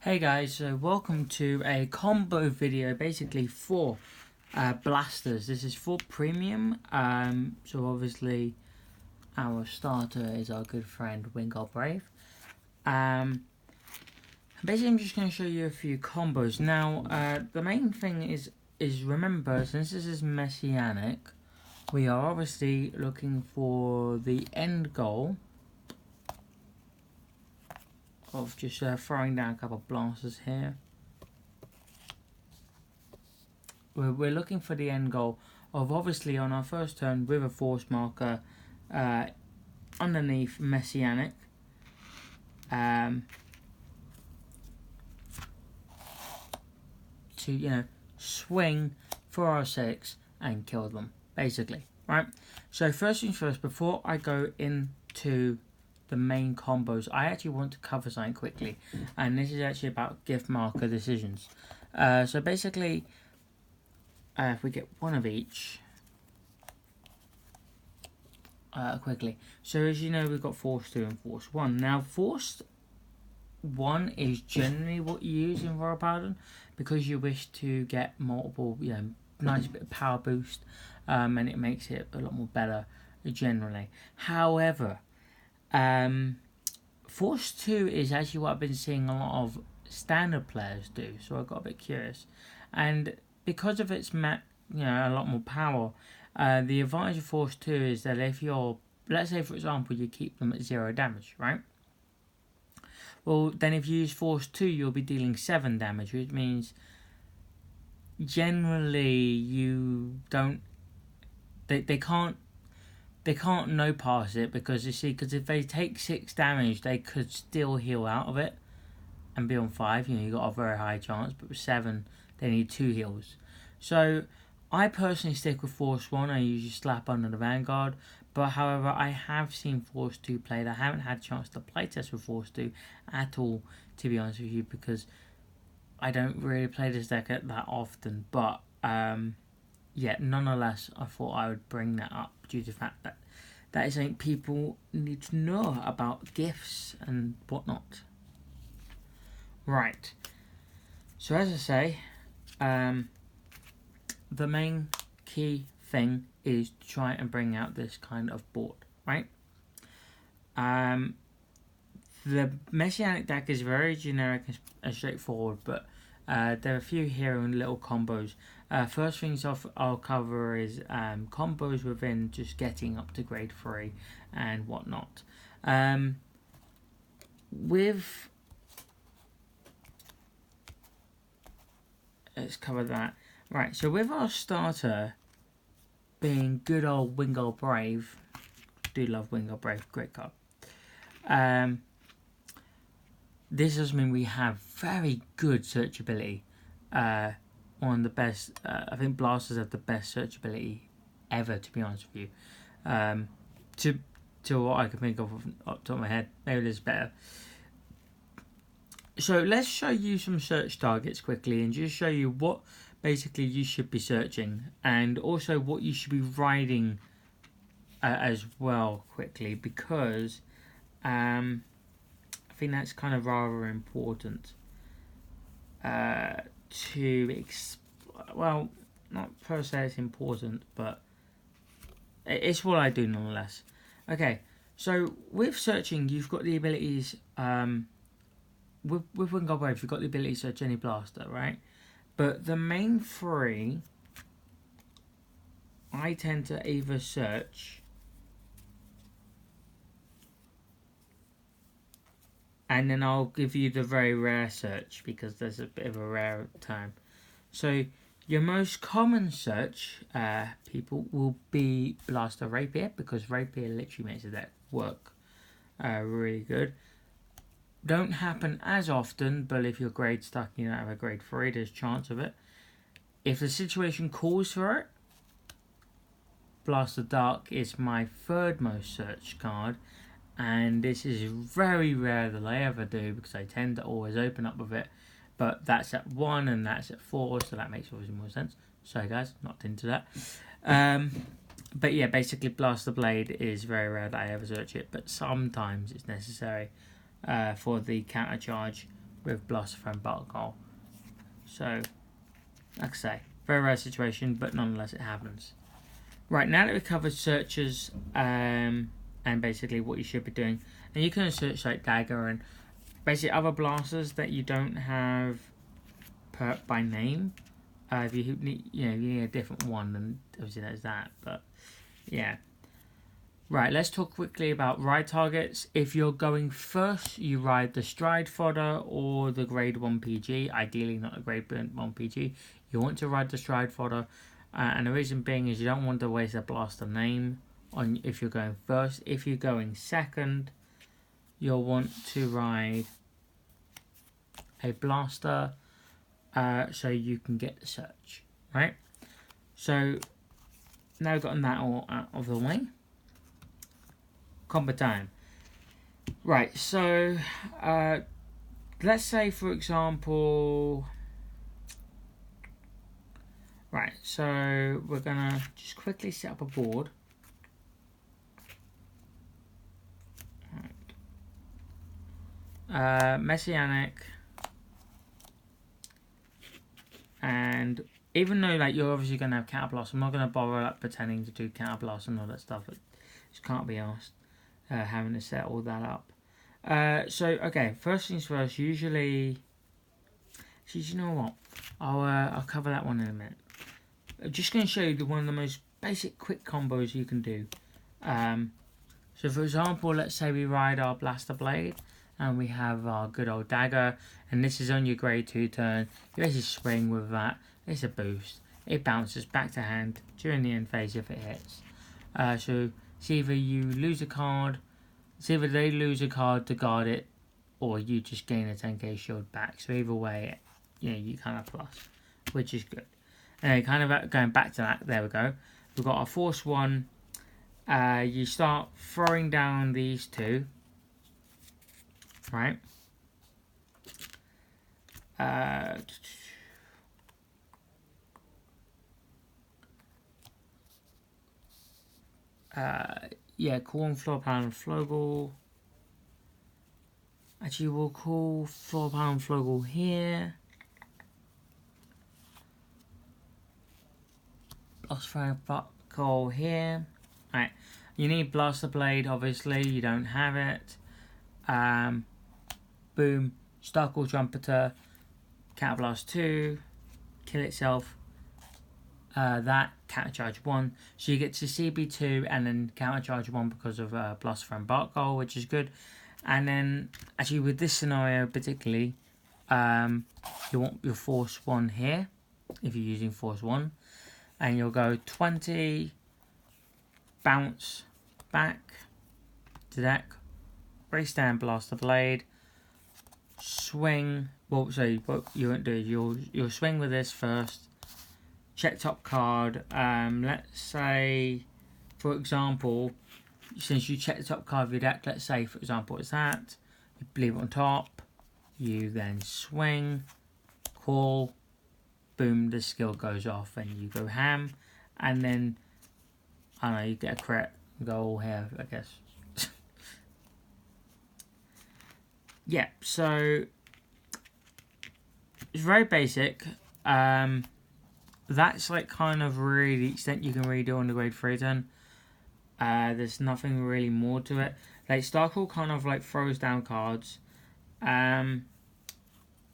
Hey guys, so welcome to a combo video basically for blasters. This is for premium, so obviously our starter is our good friend Vanguard Brave. Basically I'm just going to show you a few combos. Now the main thing is remember, since this is messianic, we are obviously looking for the end goal of just throwing down a couple of blasters here. We're looking for the end goal of obviously on our first turn with a force marker underneath messianic. To swing for our 6 and kill them basically, right? So first things first, before I go into the main combos, I actually want to cover something quickly, and this is actually about gift marker decisions. So basically, if we get one of each, quickly. So as you know, we've got Force 2 and Force 1. Now, Force 1 is generally what you use in Royal Paladin because you wish to get multiple, nice bit of power boost, and it makes it a lot more better generally. However, Force 2 is actually what I've been seeing a lot of standard players do, so I got a bit curious. And because of its a lot more power, the advantage of Force 2 is that if you're, let's say for example, you keep them at 0 damage, right? Well, then if you use Force 2, you'll be dealing 7 damage, which means generally you don't, they can't no pass it, because you see, because if they take 6 damage, they could still heal out of it and be on 5. You got a very high chance, but with 7, they need 2 heals. So I personally stick with Force 1. I usually slap under the Vanguard, but however, I have seen Force 2 played. I haven't had a chance to playtest with Force 2 at all, to be honest with you, because I don't really play this deck that often. But yeah, nonetheless, I thought I would bring that up due to the fact that that is something people need to know about gifts and whatnot. Right. So as I say, the main key thing is to try and bring out this kind of board, right? The Messianic deck is very generic and straightforward, but there are a few hero and little combos. First things off I'll cover is combos within just getting up to grade 3 and whatnot. Let's cover that. Right, so with our starter being good old Vanguard Brave, do love Vanguard Brave, great card. This does mean we have very good searchability. One of the best, I think blasters have the best searchability ever, to be honest with you. To what I can think of off the top of my head, maybe there's better. So let's show you some search targets quickly and just show you what basically you should be searching, and also what you should be riding as well quickly, because I think that's kind of rather important well, not per se it's important, but it's what I do nonetheless. Okay, so with searching, you've got the abilities, with Vanguard Brave, you've got the ability to search any blaster, right? But the main 3, I tend to either search and then I'll give you the very rare search, because there's a bit of a rare time. So your most common search, people, will be Blaster Rapier, because Rapier literally makes the deck work really good. Don't happen as often, but if your grade stuck, you don't have a grade 3, there's a chance of it. If the situation calls for it, Blaster Dark is my 3rd most searched card, and this is very rare that I ever do, because I tend to always open up with it, but that's at 1 and that's at 4, so that makes obviously more sense. Sorry guys, not into that. But yeah, basically Blaster Blade is very rare that I ever search it, but sometimes it's necessary for the counter charge with Blaster Vanguard. So, like I say, very rare situation, but nonetheless it happens. Right, now that we've covered searches and basically what you should be doing, and you can search like Dagger and basically other blasters that you don't have perked by name. If you need, you need a different one, then obviously there's that. But yeah. Right, let's talk quickly about ride targets. If you're going first, you ride the Stride Fodder or the Grade 1 PG. Ideally not a Grade 1 PG. You want to ride the Stride Fodder. And the reason being is you don't want to waste a blaster name on if you're going first. If you're going second, you'll want to ride a blaster so you can get the search. Right? So, now we've gotten that all out of the way. Combo time. Right, so let's say for example, right, so we're gonna just quickly set up a board. Right. Messianic, and even though like you're obviously gonna have Counterblast, I'm not gonna bother like pretending to do Counterblast and all that stuff. It just can't be asked. Having to set all that up. So okay, first things first. Usually, you know what? I'll cover that one in a minute. I'm just going to show you one of the most basic quick combos you can do. So for example, let's say we ride our Blaster Blade and we have our good old Dagger, and this is on your grade 2 turn. You basically swing with that. It's a boost. It bounces back to hand during the end phase if it hits. So it's either you lose a card, it's either they lose a card to guard it, or you just gain a 10k shield back. So either way, you kind of plus, which is good. And kind of going back to that, there we go. We've got our Force 1. You start throwing down these two, right? Yeah, Corn, Floor Pound, and Floggle. Actually, we'll call Floor Pound, Floggle here. Blaster Vanguard here. Right, you need Blaster Blade, obviously, you don't have it. Boom, Starkle Trumpeter, Counterblast 2, kill itself. That countercharge 1, so you get to CB2 and then countercharge 1 because of Blaster Vanguard, which is good. And then actually with this scenario particularly, you want your Force 1 here if you're using Force 1, and you'll go 20, bounce back to deck, race down Blaster Blade, swing. Well, so what you won't do is you'll swing with this first. Check top card. Let's say, for example, since you check the top card of your deck, let's say, for example, it's that. You leave it on top. You then swing, call, boom, the skill goes off, and you go ham. And then, I don't know, you get a crit, go all here, I guess. Yeah, so it's very basic. That's like kind of really the extent you can really do on the grade 3 turn. There's nothing really more to it. Like Starkle kind of like throws down cards.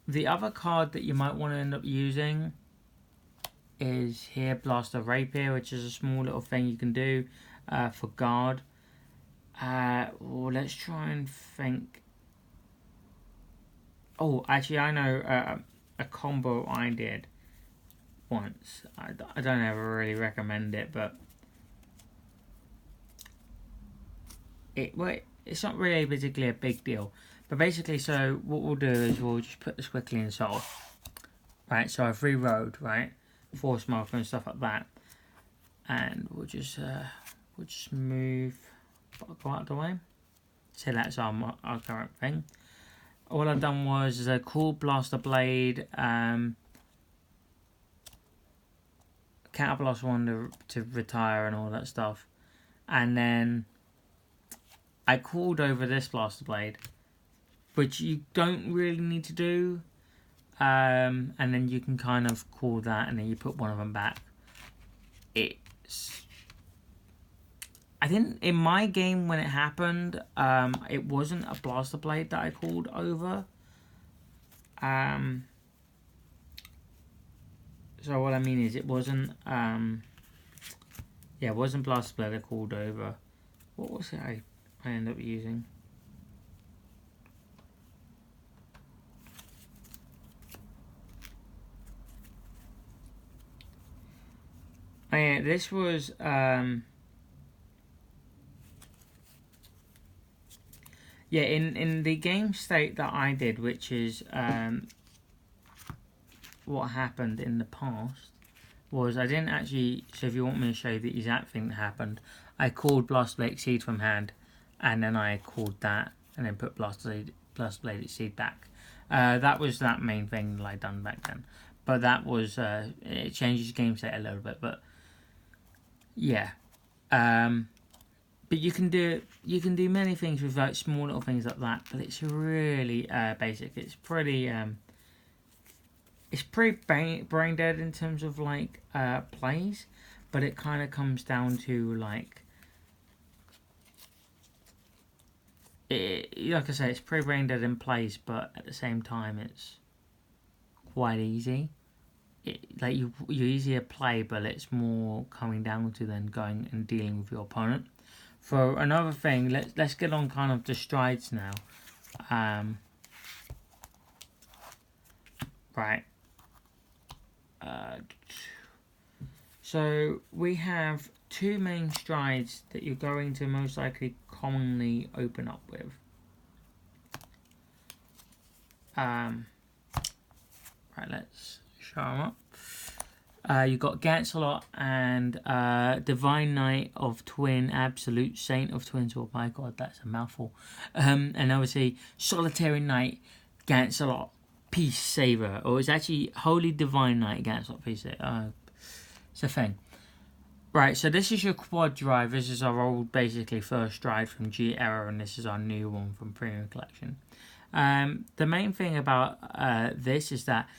The other card that you might want to end up using is here, Blaster Rapier, which is a small little thing you can do for guard. Well, let's try and think. Oh, actually, I know a combo I did once. I don't ever really recommend it, but it's not really particularly a big deal. But basically, so what we'll do is we'll just put this quickly in Soul. Right, so I've rerolled, right? Force marker and stuff like that. And we'll just move, go out of the way. So that's our current thing. All I've done was a cool Blaster Blade, Counterblast 1 to retire and all that stuff. And then I called over this Blaster Blade. which you don't really need to do. And then you can kind of call that, and then you put one of them back. I think in my game when it happened, it wasn't a blaster blade that I called over. So what I mean is it wasn't, it wasn't blaster blade I called over. What was it I ended up using? Oh yeah, this was, yeah, in the game state that I did, which is what happened in the past, was I didn't actually, so if you want me to show you the exact thing that happened, I called Blast Blade Exceed from hand, and then I called that, and then put Blast Blade Exceed back. That was that main thing that I done back then. But that was, it changes game state a little bit, but yeah. But you can do many things with like small little things like that, but it's really basic. It's pretty brain dead in terms of like plays, but it kind of comes down to like like I say, it's pretty brain dead in plays, but at the same time it's quite easy. Like you're easy to play, but it's more coming down to then going and dealing with your opponent. For another thing, let's get on kind of the strides now. Right. So we have two main strides that you're going to most likely commonly open up with. Right, let's show them up. You've got Gancelot and Divine Knight of Twin, Absolute Saint of Twin. Oh my god, that's a mouthful. And obviously Solitary Knight, Gancelot, Peace Saver. Or it's actually Holy Divine Knight, Gancelot, Peace Saver. It's a thing. Right, so this is your quad drive. This is our old, basically, first stride from G Era, and this is our new one from Premium Collection. The main thing about this is that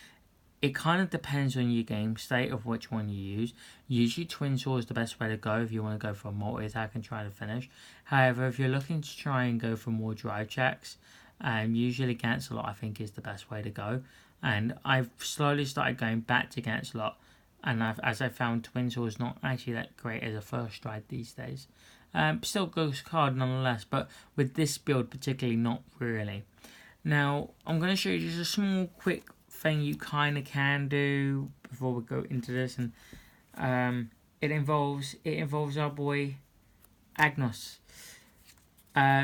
it kind of depends on your game state of which one you use. Usually Twin Saw is the best way to go if you want to go for a multi-attack and try to finish. However, if you're looking to try and go for more drive checks, usually Gancelot I think is the best way to go. And I've slowly started going back to Gancelot, and as I found Twin Saw is not actually that great as a first stride these days. Still goes card nonetheless, but with this build particularly not really. Now, I'm going to show you just a small quick thing you kind of can do before we go into this, and it involves our boy Agnos.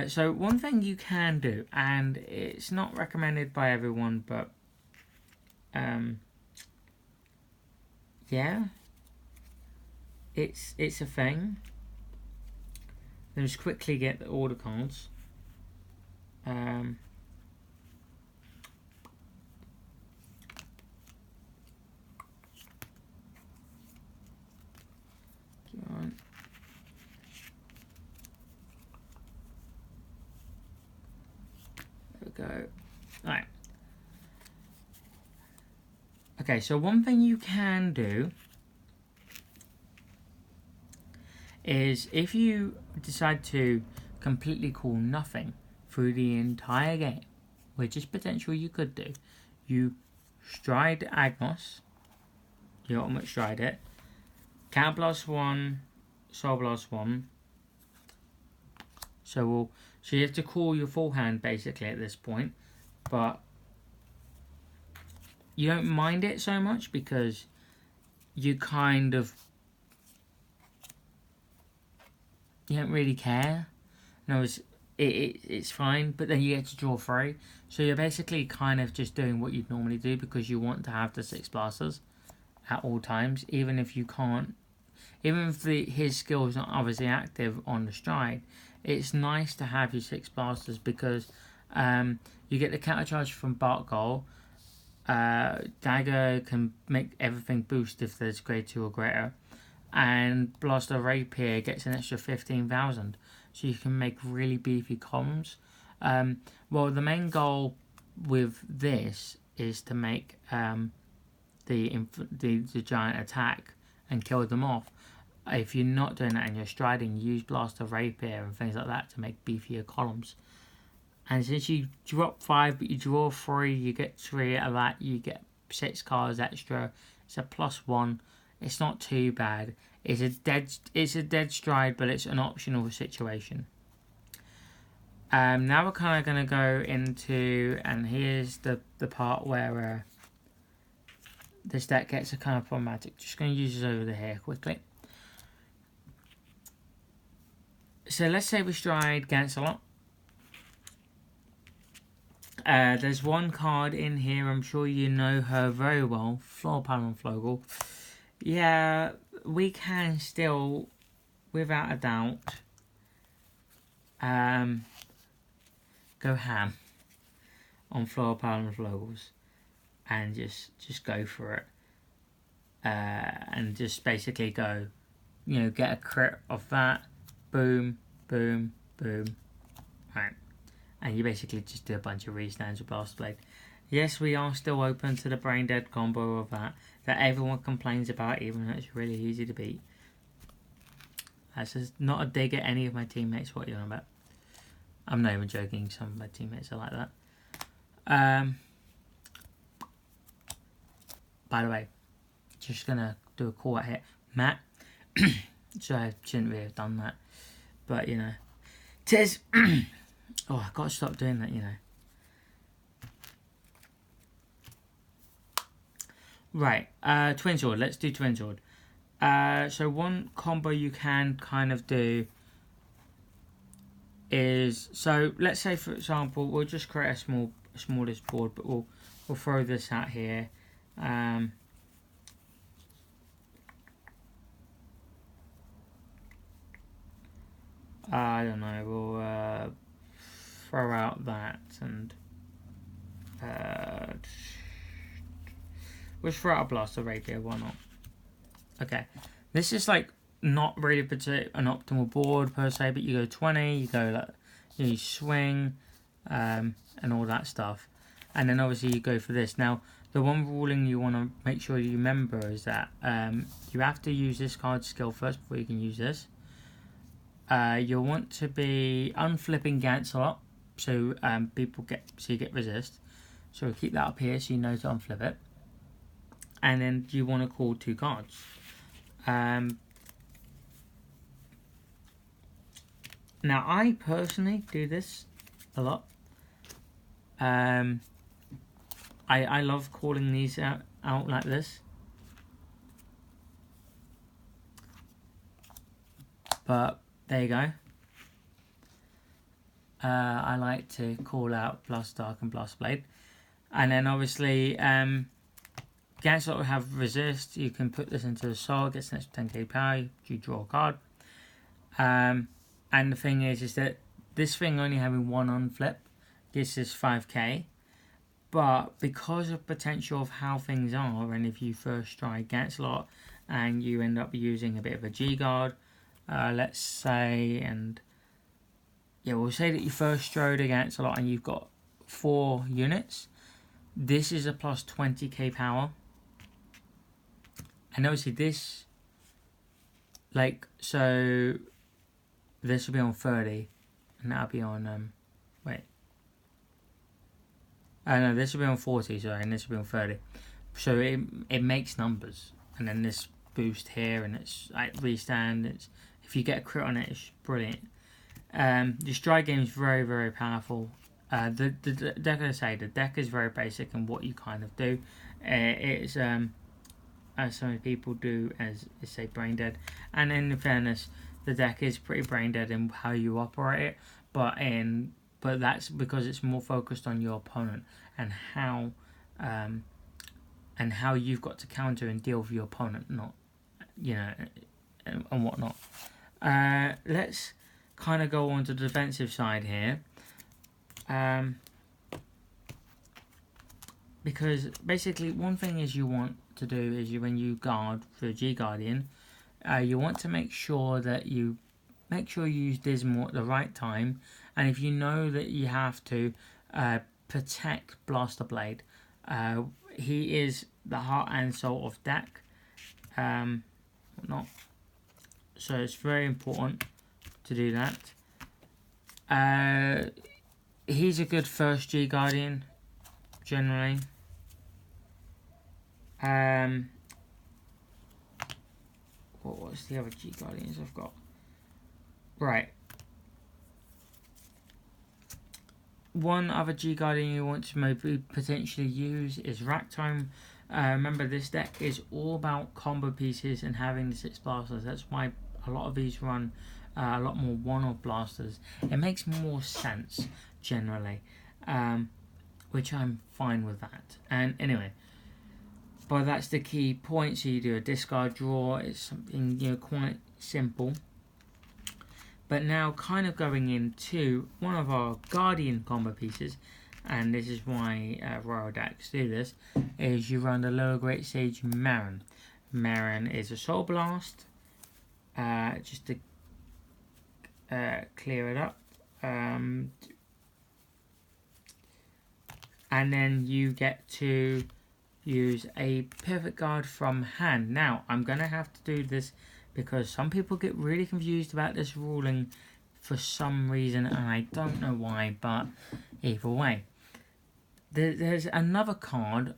So one thing you can do, and it's not recommended by everyone, but yeah, it's a thing. Let me just quickly get the order cards. There we go. Alright. Okay, so one thing you can do is if you decide to completely call nothing through the entire game, which is potential you could do, you stride Agnos, you ultimate stride it, Counter Blast 1, Soul Blast 1. So you have to call your full hand basically at this point, but you don't mind it so much because you kind of, you don't really care. No, it's fine, but then you get to draw 3. So you're basically kind of just doing what you'd normally do because you want to have the 6 blasters at all times, even if you can't. Even if his skill is not obviously active on the stride, it's nice to have your 6 blasters because you get the counter charge from Bark Goal. Dagger can make everything boost if there's grade 2 or greater. And Blaster Rapier gets an extra 15,000. So you can make really beefy comms. Well, the main goal with this is to make the giant attack and kill them off. If you're not doing that and you're striding, use Blaster Rapier and things like that to make beefier columns. And since you drop 5 but you draw 3, you get 3 out of that, you get 6 cards extra. It's a +1. It's not too bad. It's a dead stride, but it's an optional situation. Now we're kind of going to go into, and here's the part where this deck gets a kind of problematic. Just going to use this over here quickly. So let's say we stride Gancelot. There's one card in here, I'm sure you know her very well, Floorpal Flogel. Yeah, we can still, without a doubt, go ham on Floorpal Flogels and just go for it. And just basically go, get a crit off that, boom, boom, boom, right. And you basically just do a bunch of restands with Blast Blade. Yes, we are still open to the brain dead combo of that everyone complains about, even though it's really easy to beat. That's just not a dig at any of my teammates. What you're on about? I'm not even joking. Some of my teammates are like that. By the way, just gonna do a call out here, Matt. So I shouldn't really have done that, but Tiz. Oh, I've got to stop doing that, Right, Twin Sword. Let's do Twin Sword. So one combo you can kind of do is, so let's say for example, we'll just create a smallest board, but we'll throw this out here. I don't know, we'll throw out that and we'll throw out a Blaster Rapier, why not? Okay, this is like not really an optimal board per se, but you go 20, you go like, you swing, and all that stuff, and then obviously you go for this. Now, the one ruling you want to make sure you remember is that you have to use this card skill first before you can use this. You'll want to be unflipping Gancelot, so you get resist. So we'll keep that up here so you know to unflip it. And then you want to call 2 cards. Now I personally do this a lot. I love calling these out like this. But there you go. I like to call out Blast Dark and Blast Blade. And then obviously Gancelot will have resist. You can put this into a soul, gets an extra 10k power, you draw a card. And the thing is that this thing only having 1 unflip gives us 5k. But because of potential of how things are, and if you first try Gancelot and you end up using a bit of a G-Guard, let's say, and yeah, we'll say that you first strode against a lot and you've got 4 units. This is a plus 20k power. And obviously this, so this will be on 30, and that'll be on, no, this will be on 40, sorry, and this will be on 30. So it makes numbers, and then this boost here, and it's like restand. If you get a crit on it, it's brilliant. The stride game is very, very powerful. The deck, I say, the deck is very basic in what you kind of do. It's as so many people do as say brain dead, and in fairness, the deck is pretty brain dead in how you operate it, but that's because it's more focused on your opponent and how you've got to counter and deal with your opponent, not and whatnot. Let's kind of go on to the defensive side here, because basically one thing is you want to do is when you guard for G Guardian, you want to make sure that you make sure you use Dismal at the right time. And if you know that you have to, protect Blaster Blade. He is the heart and soul of deck. Not. So it's very important to do that. He's a good first G Guardian, generally. What's the other G Guardians I've got? Right. One other G Guardian you want to maybe potentially use is Racktime. Remember, this deck is all about combo pieces and having the 6 blasters. That's why a lot of these run a lot more one-off blasters. It makes more sense generally, which I'm fine with that. And anyway, but that's the key point. So you do a discard draw. It's something, you know, quite simple. But now, kind of going into one of our Guardian combo pieces, and this is why Royal decks do this, is you run the Lower Great Sage Marin. Marin is a Soul Blast, just to clear it up. And then you get to use a Pivot Guard from hand. Now, I'm going to have to do this because some people get really confused about this ruling for some reason, and I don't know why, but either way. There's another card,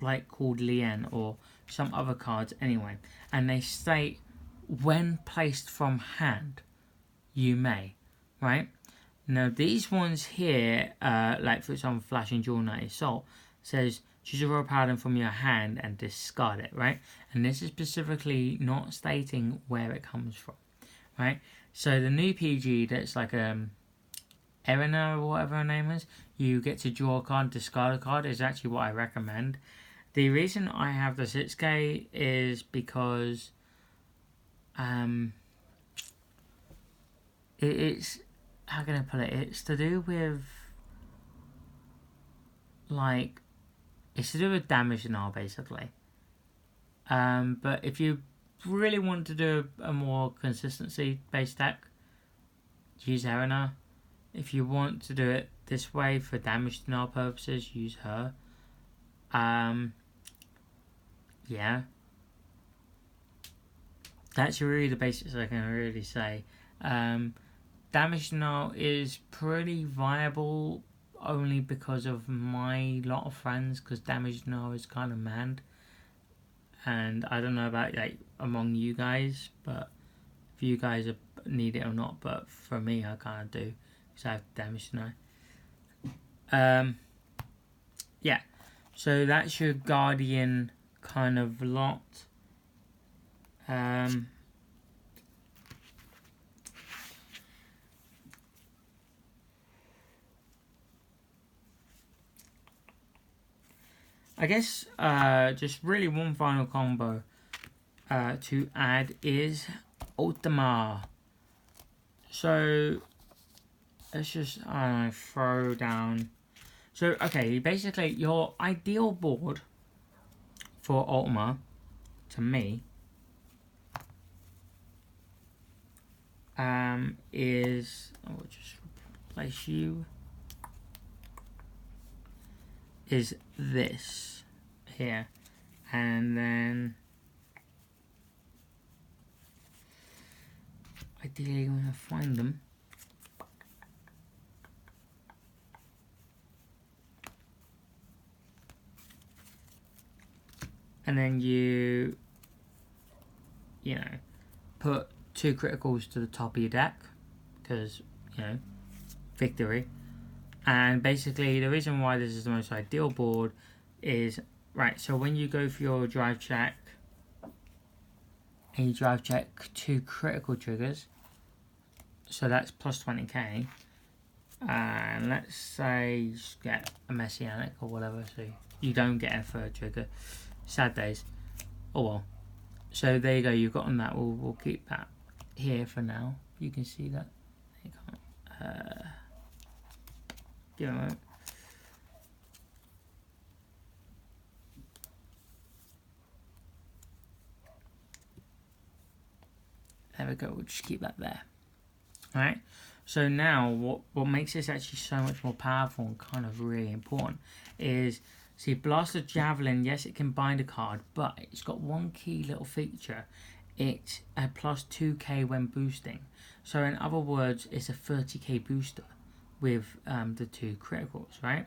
like called Lien, or some other cards anyway, and they state, when placed from hand, you may, right? Now, these ones here, like for example, Flashing Jewel Knight Assault, says, choose a Royal Paladin from your hand and discard it, right? And this is specifically not stating where it comes from, right? So the new PG that's like Erina or whatever her name is, you get to draw a card, discard a card, is actually what I recommend. The reason I have the 6K is because it's, how can I put it? It's to do with, like, it's to do with damage denial, basically. But if you really want to do a more consistency-based deck, use Erina. If you want to do it this way for damage denial purposes, use her. Yeah. That's really the basics I can really say. Damage denial is pretty viable only because of my lot of friends, because damage denial is kind of manned. And I don't know about like among you guys, but if you guys need it or not, but for me I kind of do, because I have damage denial. Yeah, so that's your Guardian kind of lot. I guess just really one final combo to add is Ultima. So let's just throw down. So okay, basically your ideal board for Ultima, to me, is, I'll just replace you, is this here, and then ideally I'm going to find them. And then you know, put 2 criticals to the top of your deck, because, you know, victory. And basically the reason why this is the most ideal board is, right, so when you go for your drive check, and you drive check 2 critical triggers, so that's plus 20k, and let's say you just get a Messianic or whatever, so you don't get a 3rd trigger. Sad days. Oh well. So there you go, you've got on that. We'll keep that here for now. You can see that. You can't. Give it a moment. There we go. We'll just keep that there. All right. So now, what makes this actually so much more powerful and kind of really important is, see, Blaster Javelin, yes, it can bind a card, but it's got one key little feature. It's a plus 2k when boosting. So in other words, it's a 30k booster with the 2 criticals, right?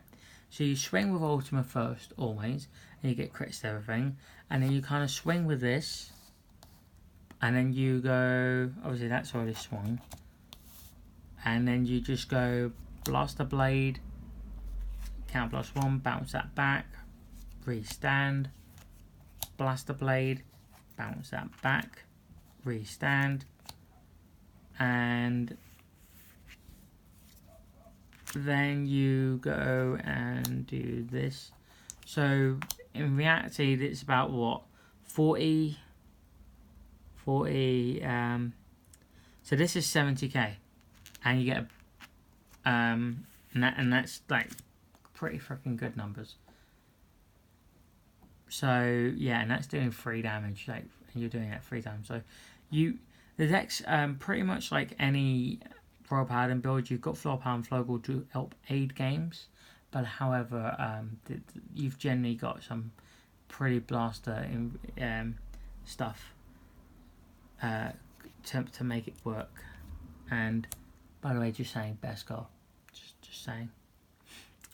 So you swing with Ultima first, always, and you get crits to everything. And then you kind of swing with this, and then you go, obviously that's already swung. And then you just go Blaster Blade, count +1, bounce that back, restand, Blaster Blade, bounce that back, restand, and then you go and do this. So in reality, it's about what, 40, so this is 70k. And you get and that's like pretty freaking good numbers. So yeah, and that's doing 3 damage, like, and you're doing it 3 times. So the deck's pretty much like any Royal Paladin build. You've got Floor Power and Floggle to help aid games, but however, you've generally got some pretty blaster stuff to make it work. And by the way, just saying, best goal. Just saying.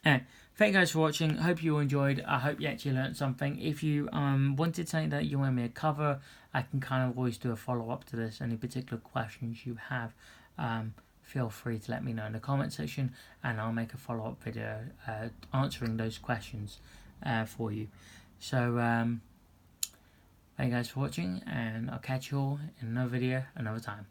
Anyway, thank you guys for watching. Hope you enjoyed. I hope you actually learned something. If you wanted something that you want me to cover, I can kind of always do a follow-up to this. Any particular questions you have, feel free to let me know in the comment section, and I'll make a follow-up video answering those questions for you. So, thank you guys for watching, and I'll catch you all in another video another time.